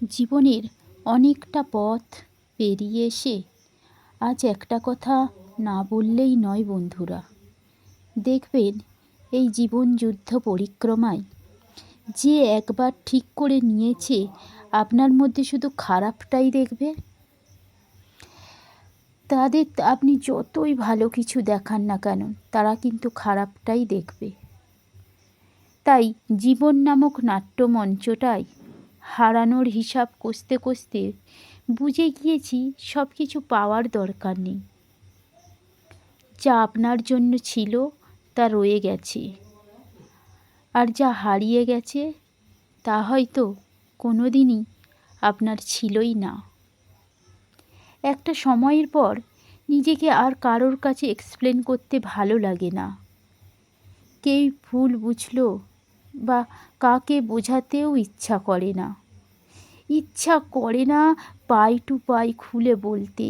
জীবনের অনেকটা পথ পেরিয়ে এসে আজ একটা কথা না বললেই নয় বন্ধুরা। দেখবেন এই জীবন যুদ্ধ পরিক্রমায় যে একবার ঠিক করে নিয়েছে আপনার মধ্যে শুধু খারাপটাই দেখবে, তাদের আপনি যতই ভালো কিছু দেখান না কেন তারা কিন্তু খারাপটাই দেখবে। তাই জীবন নামক নাট্যমঞ্চটায় হারানোর হিসাব কষতে কষতে বুঝে গিয়েছি সব কিছু পাওয়ার দরকার নেই। যা আপনার জন্য ছিল তা রয়ে গেছে, আর যা হারিয়ে গেছে তা হয়তো কোনো দিনই আপনার ছিলই না। একটা সময়ের পর নিজেকে আর কারোর কাছে এক্সপ্লেন করতে ভালো লাগে না। কে ভুল বুঝলো বা কাকে বোঝাতেও ইচ্ছা করে না পাই টু পাই খুলে বলতে।